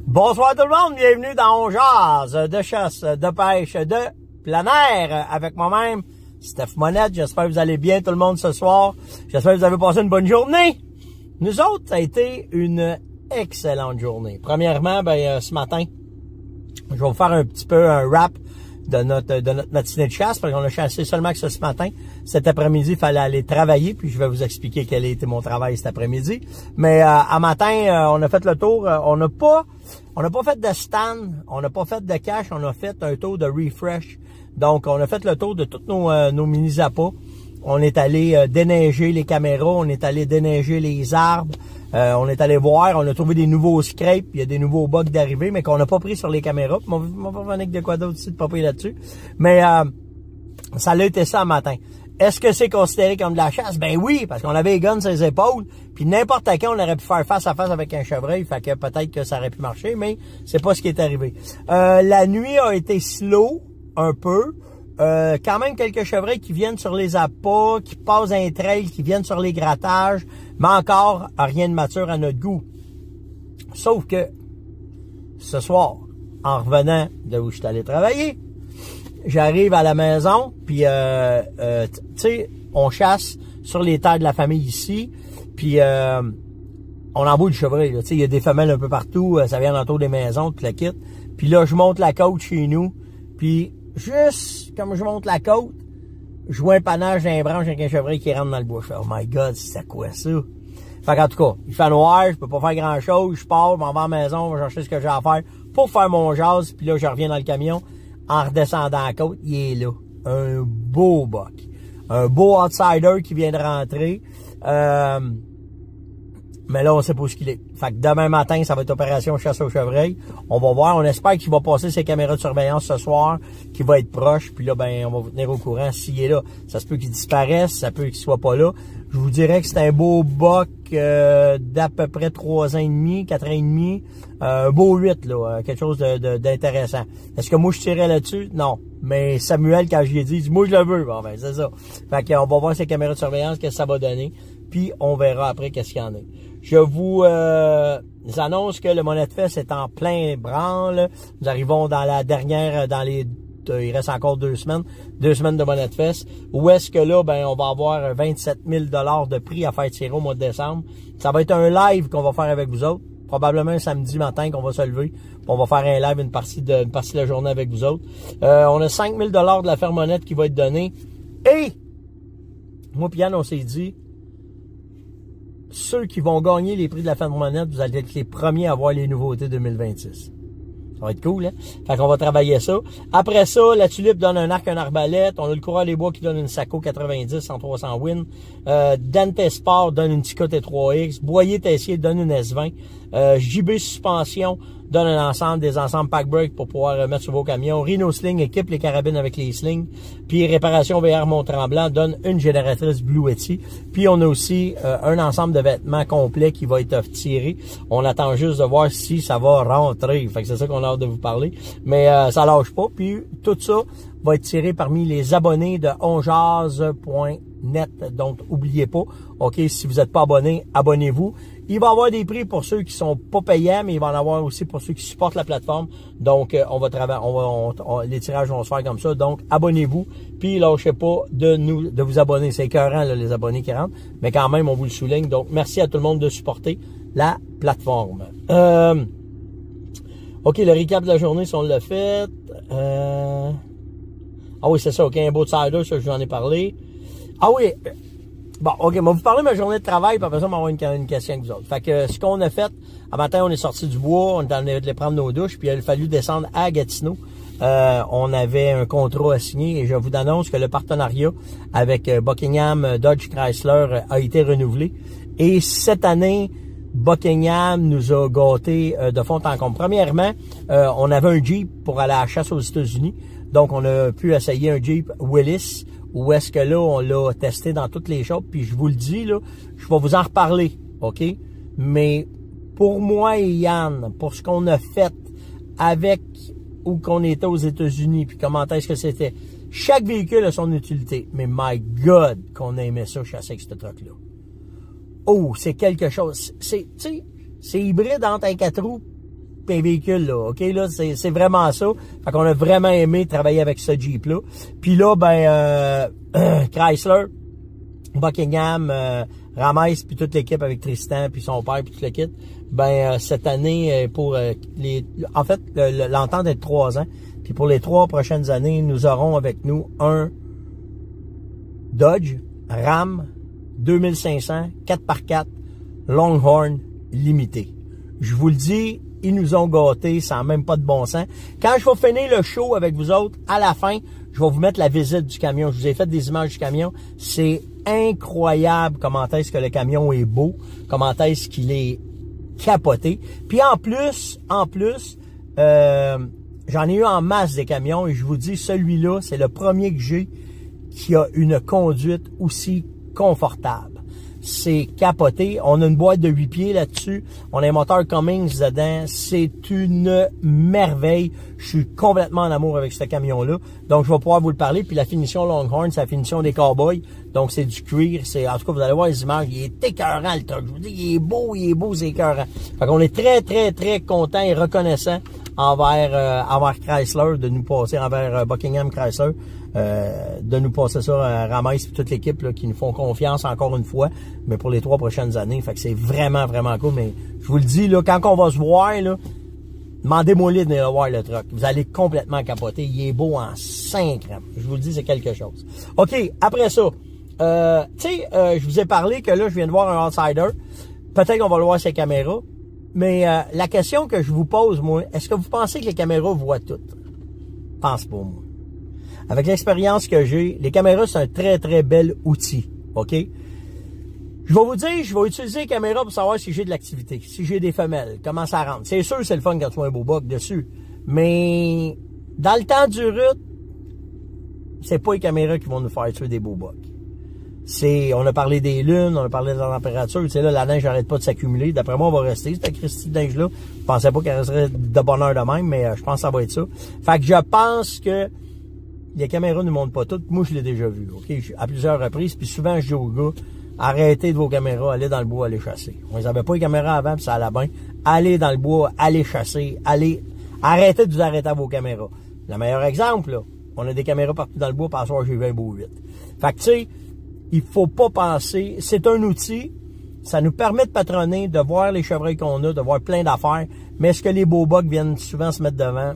Bonsoir tout le monde, bienvenue dans On Jase de chasse, de pêche, de plein air avec moi-même, Steph Monette. J'espère que vous allez bien tout le monde ce soir. J'espère que vous avez passé une bonne journée. Nous autres, ça a été une excellente journée. Premièrement, ce matin, je vais vous faire un petit peu un wrap de notre matinée de chasse, parce qu'on a chassé seulement que ça ce matin. Cet après-midi, il fallait aller travailler, puis je vais vous expliquer quel a été mon travail cet après-midi. Mais à matin, on a fait le tour. On n'a pas fait de stand, on n'a pas fait de cache, on a fait un tour de refresh. Donc, on a fait le tour de tous nos mini-appâts. On est allé déneiger les caméras, on est allé déneiger les arbres. On est allé voir, on a trouvé des nouveaux scrapes, il y a des nouveaux bugs d'arrivée, mais qu'on n'a pas pris sur les caméras. On va pas revenir de quoi d'autre ici de pas pris là-dessus. Mais ça a été ça le matin. Est-ce que c'est considéré comme de la chasse? Ben oui, parce qu'on avait les guns sur les épaules, puis n'importe quand on aurait pu faire face à face avec un chevreuil, fait que peut-être que ça aurait pu marcher, mais c'est pas ce qui est arrivé. La nuit a été slow, un peu. Quand même quelques chevreuils qui viennent sur les appâts, qui passent un trail, qui viennent sur les grattages, mais encore rien de mature à notre goût. Sauf que ce soir, en revenant de où je suis allé travailler, j'arrive à la maison, puis tu sais, on chasse sur les terres de la famille ici, puis on envoie du chevreuil. Tu sais, il y a des femelles un peu partout, ça vient autour des maisons, tout le kit. Puis là, je monte la côte chez nous, puis juste comme je monte la côte, je vois un panache d'un branche avec un chevreuil qui rentre dans le bois. Je fais, oh my God, c'est quoi ça? Fait qu'en tout cas, il fait noir, je peux pas faire grand chose, je pars, je m'en vais à la maison, je vais chercher ce que j'ai à faire pour faire mon jazz, puis là, je reviens dans le camion. En redescendant la côte, il est là. Un beau buck. Un beau outsider qui vient de rentrer. Mais là, on sait pas où qu'il est. Fait que demain matin, ça va être opération chasse au chevreuil. On va voir. On espère qu'il va passer ses caméras de surveillance ce soir, qu'il va être proche. Puis là, on va vous tenir au courant s'il est là. Ça se peut qu'il disparaisse, ça peut qu'il soit pas là. Je vous dirais que c'est un beau buck d'à peu près 3 ans et demi, 4 ans et demi. Un beau 8, là. Quelque chose d'intéressant. Est-ce que moi, je tirais là-dessus? Non. Mais Samuel, quand je lui ai dit, moi, je le veux. Bon, c'est ça. Fait qu'on va voir ses caméras de surveillance, qu'est-ce que ça va donner. Puis, on verra après qu'est-ce qu'il y en a. Je vous annonce que le Monette Fest est en plein branle. Nous arrivons dans la dernière, il reste encore 2 semaines de Monette Fest. Où est-ce que là, on va avoir 27 000 $ de prix à faire tirer au mois de décembre. Ça va être un live qu'on va faire avec vous autres. Probablement un samedi matin qu'on va se lever. On va faire un live, une partie de la journée avec vous autres. On a 5 000 $ de la ferme Monette qui va être donnée. Et, moi et Yann, on s'est dit, ceux qui vont gagner les prix de la ferme Monette, vous allez être les premiers à voir les nouveautés 2026. Ça va être cool, hein? Fait qu'on va travailler ça. Après ça, la Tulipe donne un arc, un arbalète. On a le Coureur des Bois qui donne une Saco 90 en 300 win. Dante Sport donne une Tika T3X. Boyer Tessier donne une S20. JB Suspension donne un ensemble, des ensembles pack break pour pouvoir mettre sur vos camions. Rhino Sling équipe les carabines avec les slings. Puis Réparation VR Mont-Tremblant donne une génératrice Bluetti. Puis on a aussi un ensemble de vêtements complet qui va être tiré. On attend juste de voir si ça va rentrer. Fait que c'est ça qu'on a hâte de vous parler. Mais ça lâche pas. Puis tout ça va être tiré parmi les abonnés de onjase.net. Donc, oubliez pas. OK, si vous n'êtes pas abonné, abonnez-vous. Il va y avoir des prix pour ceux qui sont pas payants, mais il va en avoir aussi pour ceux qui supportent la plateforme. Donc, on va travailler, les tirages vont se faire comme ça. Donc, abonnez-vous. Puis, lâchez pas de vous abonner. C'est écœurant, là, les abonnés qui rentrent. Mais quand même, on vous le souligne. Donc, merci à tout le monde de supporter la plateforme. OK, le recap de la journée, si on l'a fait. Ah oui, c'est ça. OK, un beau cider, ça, je vous en ai parlé. Ah oui. Bon, OK, je vais vous parler de ma journée de travail, puis après ça, on va avoir une question avec vous autres. Fait que ce qu'on a fait, à matin, on est sorti du bois, on est allé prendre nos douches, puis il a fallu descendre à Gatineau. On avait un contrat à signer et je vous annonce que le partenariat avec Buckingham Dodge Chrysler a été renouvelé. Et cette année, Buckingham nous a gâtés de fond en comble. Premièrement, on avait un Jeep pour aller à la chasse aux États-Unis. Donc, on a pu essayer un Jeep Willys. Où est-ce que là, on l'a testé dans toutes les shops. Puis je vous le dis, là, je vais vous en reparler, OK? Mais pour moi et Yann, pour ce qu'on a fait avec où qu'on était aux États-Unis, puis comment est-ce que c'était, chaque véhicule a son utilité. Mais my God, qu'on a aimé ça chasser avec ce truck-là. Oh, c'est quelque chose. C'est hybride entre un 4 roues un véhicule, là. OK, là, c'est vraiment ça. Fait qu'on a vraiment aimé travailler avec ce Jeep-là. Puis là, Chrysler, Buckingham, Rames, puis toute l'équipe avec Tristan, puis son père, puis toute l'équipe, cette année, en fait, l'entente est de 3 ans. Puis pour les 3 prochaines années, nous aurons avec nous un Dodge Ram 2500 4x4 Longhorn limité. Je vous le dis, ils nous ont gâtés sans même pas de bon sens. Quand je vais finir le show avec vous autres, à la fin, je vais vous mettre la visite du camion. Je vous ai fait des images du camion. C'est incroyable comment est-ce que le camion est beau, comment est-ce qu'il est capoté. Puis en plus, j'en ai eu en masse des camions et je vous dis, celui-là, c'est le premier que j'ai qui a une conduite aussi confortable. C'est capoté. On a une boîte de 8 pieds là-dessus. On a un moteur Cummins dedans. C'est une merveille. Je suis complètement en amour avec ce camion-là. Donc, je vais pouvoir vous le parler. Puis la finition Longhorn, c'est la finition des Cowboys. Donc, c'est du cuir. En tout cas, vous allez voir les images. Il est écœurant, le truc. Je vous dis, il est beau, c'est écœurant. Fait qu'on est très, très, très content et reconnaissant envers Chrysler de nous passer, envers Buckingham Chrysler, de nous passer ça à Rames et toute l'équipe là, qui nous font confiance encore une fois, mais pour les 3 prochaines années. Fait que c'est vraiment, vraiment cool. Mais je vous le dis, là, quand on va se voir, là, demandez-moi de venir voir le truck. Vous allez complètement capoter. Il est beau en 5 ans. Je vous le dis, c'est quelque chose. OK, après ça, je vous ai parlé que là, je viens de voir un outsider. Peut-être qu'on va le voir sur les caméras. Mais la question que je vous pose, moi, est-ce que vous pensez que les caméras voient tout? Pense pas, moi. Avec l'expérience que j'ai, les caméras, c'est un très, très bel outil. OK? Je vais vous dire, je vais utiliser les caméras pour savoir si j'ai de l'activité, si j'ai des femelles, comment ça rentre. C'est sûr, c'est le fun quand tu vois un beau buck dessus. Mais dans le temps du rut, c'est pas les caméras qui vont nous faire tuer des beaux bucks. On a parlé des lunes, on a parlé de la température. Tu sais, là, la neige n'arrête pas de s'accumuler. D'après moi, on va rester, cette Christie de neige-là. Je pensais pas qu'elle resterait de bonheur de même, mais je pense que ça va être ça. Fait que je pense que les caméras ne montrent pas toutes. Moi, je l'ai déjà vu, OK? À plusieurs reprises. Puis souvent, je dis aux gars, arrêtez de vos caméras, allez dans le bois, allez chasser. On les avait pas les caméras avant, puis ça allait bien. Allez dans le bois, allez chasser, arrêtez de vous arrêter à vos caméras. Le meilleur exemple, là, on a des caméras partout dans le bois, par soir, j'ai vu un beau 8. Fait que, tu sais, il faut pas penser, c'est un outil, ça nous permet de patronner, de voir les chevreuils qu'on a, de voir plein d'affaires, mais est-ce que les beaux bucks viennent souvent se mettre devant?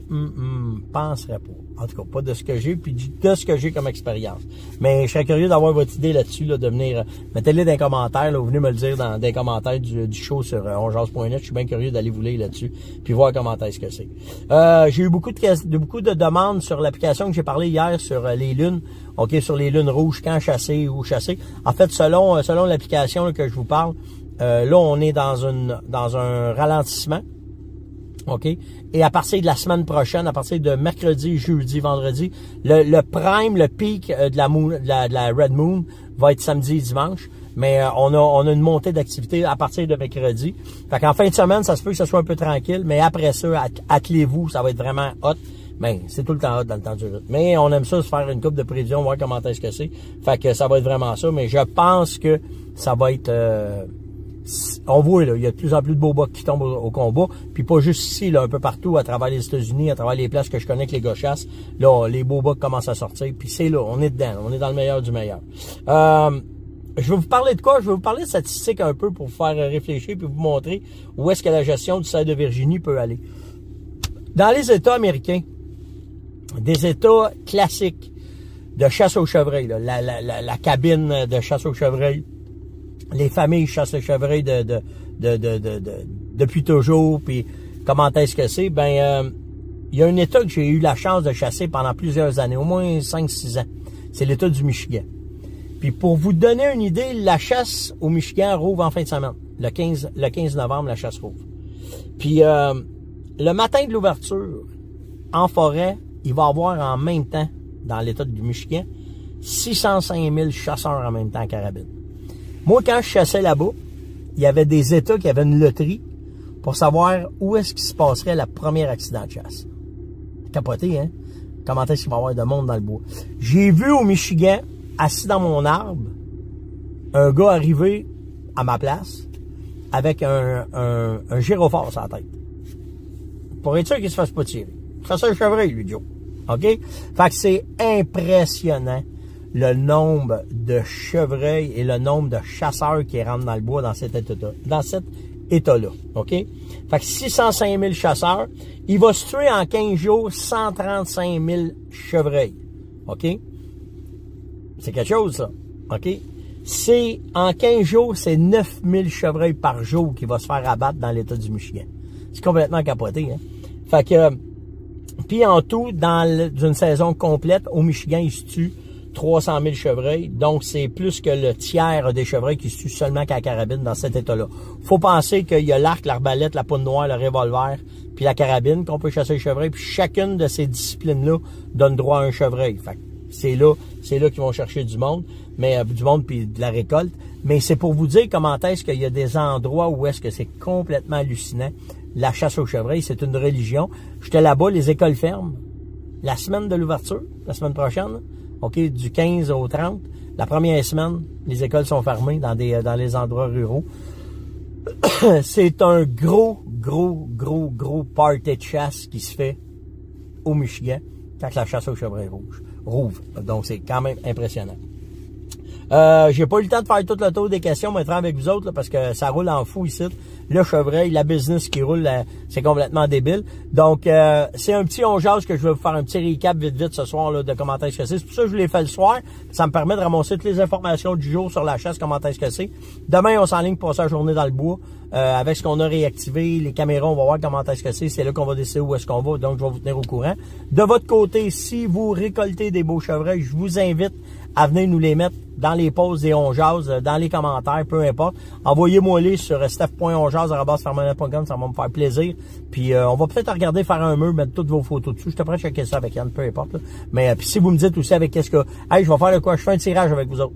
Penserais pas. En tout cas, pas de ce que j'ai, puis de ce que j'ai comme expérience. Mais je serais curieux d'avoir votre idée là-dessus, là, de venir, mettez-le dans les commentaires, là, vous venez me le dire dans les commentaires du show sur onjase.net, je suis bien curieux d'aller vous lire là-dessus, puis voir comment est-ce que c'est. J'ai eu beaucoup de demandes sur l'application que j'ai parlé hier sur les lunes, OK, sur les lunes rouges, quand chasser, où chasser. En fait, selon l'application que je vous parle, là, on est dans un ralentissement. OK? Et à partir de la semaine prochaine, à partir de mercredi, jeudi, vendredi, le prime, le pic de la Red Moon va être samedi et dimanche. Mais on a une montée d'activité à partir de mercredi. Fait qu'en fin de semaine, ça se peut que ce soit un peu tranquille. Mais après ça, attelez-vous, ça va être vraiment hot. Ben, c'est tout le temps hot dans le temps du rut. Mais on aime ça, se faire une coupe de prévision, voir comment est-ce que c'est. Fait que ça va être vraiment ça. Mais je pense que ça va être... on voit, là, il y a de plus en plus de beaux bucks qui tombent au combat. Puis pas juste ici, là, un peu partout, à travers les États-Unis, à travers les places que je connais que les gars chassent. Là, les beaux bucks commencent à sortir. Puis c'est là, on est dedans. On est dans le meilleur du meilleur. Je vais vous parler de quoi? Je vais vous parler de statistiques un peu pour vous faire réfléchir puis vous montrer où est-ce que la gestion du cerf de Virginie peut aller. Dans les États américains, des États classiques de chasse au chevreuil, là, la cabine de chasse au chevreuil, les familles chassent le chevreuil depuis toujours, puis comment est-ce que c'est? Ben, il y a un État que j'ai eu la chance de chasser pendant plusieurs années, au moins 5-6 ans. C'est l'État du Michigan. Puis pour vous donner une idée, la chasse au Michigan rouvre en fin de semaine. Le 15 novembre, la chasse rouvre. Puis le matin de l'ouverture, en forêt, il va y avoir en même temps, dans l'État du Michigan, 605 000 chasseurs en même temps en carabine. Moi, quand je chassais là-bas, il y avait des États qui avaient une loterie pour savoir où est-ce qu'il se passerait le premier accident de chasse. Capoté, hein? Comment est-ce qu'il va y avoir de monde dans le bois? J'ai vu au Michigan, assis dans mon arbre, un gars arriver à ma place avec un gyrophare sur la tête. Pour être sûr qu'il se fasse pas tirer. Chasseur chevreuil, lui, Joe. OK? Fait que c'est impressionnant le nombre de chevreuils et le nombre de chasseurs qui rentrent dans le bois dans cet état-là. OK? Fait que 605 000 chasseurs, il va se tuer en 15 jours 135 000 chevreuils. OK? C'est quelque chose, ça. OK? C'est, en 15 jours, c'est 9 000 chevreuils par jour qui va se faire abattre dans l'État du Michigan. C'est complètement capoté, hein? Fait que, puis en tout, dans une saison complète, au Michigan, il se tue 300 000 chevreuils. Donc, c'est plus que le tiers des chevreuils qui se tuent seulement qu'à la carabine dans cet état-là. Faut penser qu'il y a l'arc, l'arbalète, la poudre noire, le revolver, puis la carabine qu'on peut chasser les chevreuils. Puis chacune de ces disciplines-là donne droit à un chevreuil. Fait que c'est là qu'ils vont chercher du monde, mais du monde puis de la récolte. Mais c'est pour vous dire comment est-ce qu'il y a des endroits où est-ce que c'est complètement hallucinant. La chasse aux chevreuils, c'est une religion. J'étais là-bas, les écoles ferment. La semaine de l'ouverture, la semaine prochaine, OK, du 15 au 30, la première semaine, les écoles sont fermées dans les endroits ruraux. C'est un gros party de chasse qui se fait au Michigan quand la chasse aux chevreuils rouvre. Donc, c'est quand même impressionnant. J'ai pas eu le temps de faire tout le tour des questions maintenant avec vous autres, là, parce que ça roule en fou ici. Le chevreuil, la business qui roule, c'est complètement débile. Donc, c'est un petit on-jase que je vais vous faire un petit recap vite ce soir là, de comment est-ce que c'est. C'est pour ça que je l'ai fait le soir. Ça me permet de ramasser toutes les informations du jour sur la chasse, comment est-ce que c'est. Demain, on s'enligne pour passer la journée dans le bois. Avec ce qu'on a réactivé, les caméras, on va voir comment est-ce que c'est. C'est là qu'on va décider où est-ce qu'on va. Donc, je vais vous tenir au courant. De votre côté, si vous récoltez des beaux chevreuils, je vous invite à venir nous les mettre dans les posts des onjazes, dans les commentaires, peu importe. Envoyez-moi-les sur steph.onjazes@fermanet.com, ça va me faire plaisir. Puis on va peut-être regarder faire un mur, mettre toutes vos photos dessus. Je te prends checker ça avec Yann, peu importe. Là. Mais puis si vous me dites aussi avec qu'est-ce que... Hey, je vais faire de quoi? Je fais un tirage avec vous autres.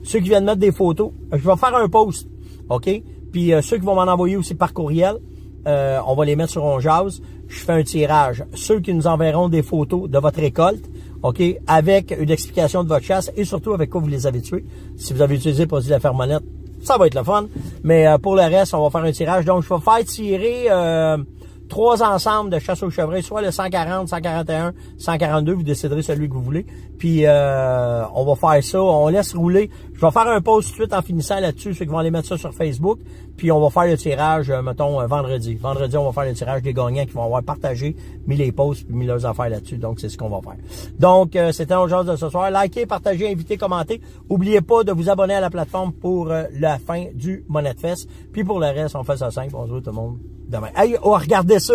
Ceux qui viennent mettre des photos, je vais faire un post, OK? Puis ceux qui vont m'en envoyer aussi par courriel, on va les mettre sur onjazes. Je fais un tirage. Ceux qui nous enverront des photos de votre récolte, OK, avec une explication de votre chasse et surtout avec quoi vous les avez tués. Si vous avez utilisé le produit de la Fermonette, ça va être le fun. Mais pour le reste, on va faire un tirage. Donc, je vais faire tirer 3 ensembles de chasse aux chevreuils, soit le 140, 141, 142, vous déciderez celui que vous voulez. Puis on va faire ça, on laisse rouler. Je vais faire un post tout de suite en finissant là-dessus, ceux qui vont aller mettre ça sur Facebook. Puis on va faire le tirage, mettons, vendredi. Vendredi, on va faire le tirage des gagnants qui vont avoir partagé, mis les posts, puis mis leurs affaires là-dessus. Donc, c'est ce qu'on va faire. Donc, c'était l'aujourd'hui de ce soir. Likez, partagez, invitez, commentez. N'oubliez pas de vous abonner à la plateforme pour la fin du Monette Fest. Puis pour le reste, on fait ça simple. On se voit tout le monde demain. Hey, oh, regardez ça!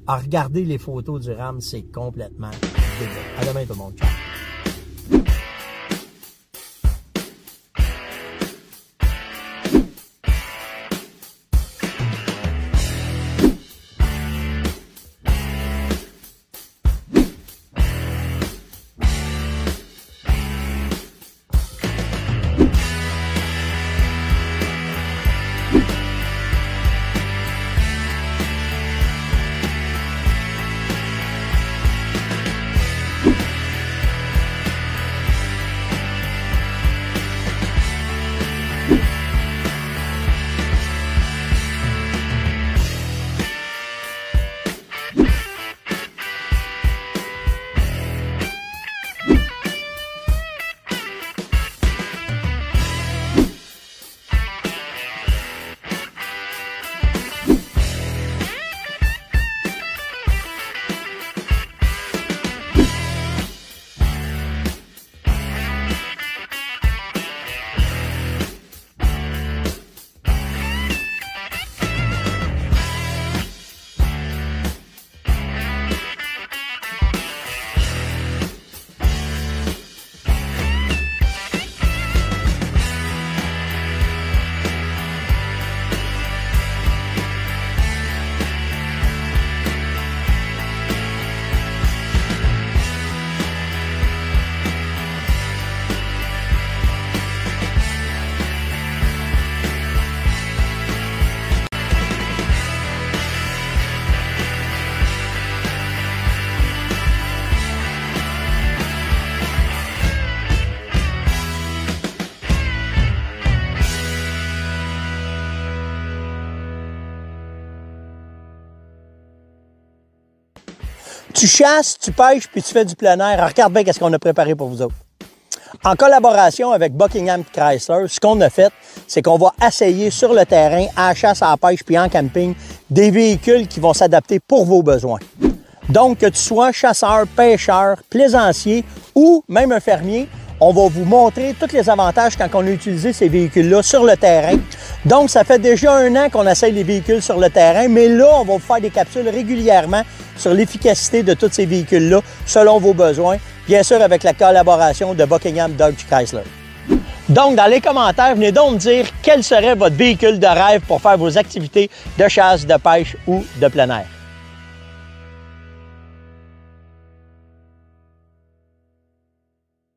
Regardez les photos du RAM, c'est complètement débile. À demain tout le monde. Ciao! Tu chasses, tu pêches, puis tu fais du plein air. Alors, regarde bien qu'est-ce qu'on a préparé pour vous autres. En collaboration avec Buckingham Chrysler, ce qu'on a fait, c'est qu'on va essayer sur le terrain, à la chasse, à la pêche, puis en camping, des véhicules qui vont s'adapter pour vos besoins. Donc, que tu sois chasseur, pêcheur, plaisancier ou même un fermier, on va vous montrer tous les avantages quand on a utilisé ces véhicules-là sur le terrain. Donc, ça fait déjà 1 an qu'on essaye les véhicules sur le terrain, mais là, on va vous faire des capsules régulièrement sur l'efficacité de tous ces véhicules-là selon vos besoins, bien sûr avec la collaboration de Buckingham Dodge Chrysler. Donc, dans les commentaires, venez donc me dire quel serait votre véhicule de rêve pour faire vos activités de chasse, de pêche ou de plein air.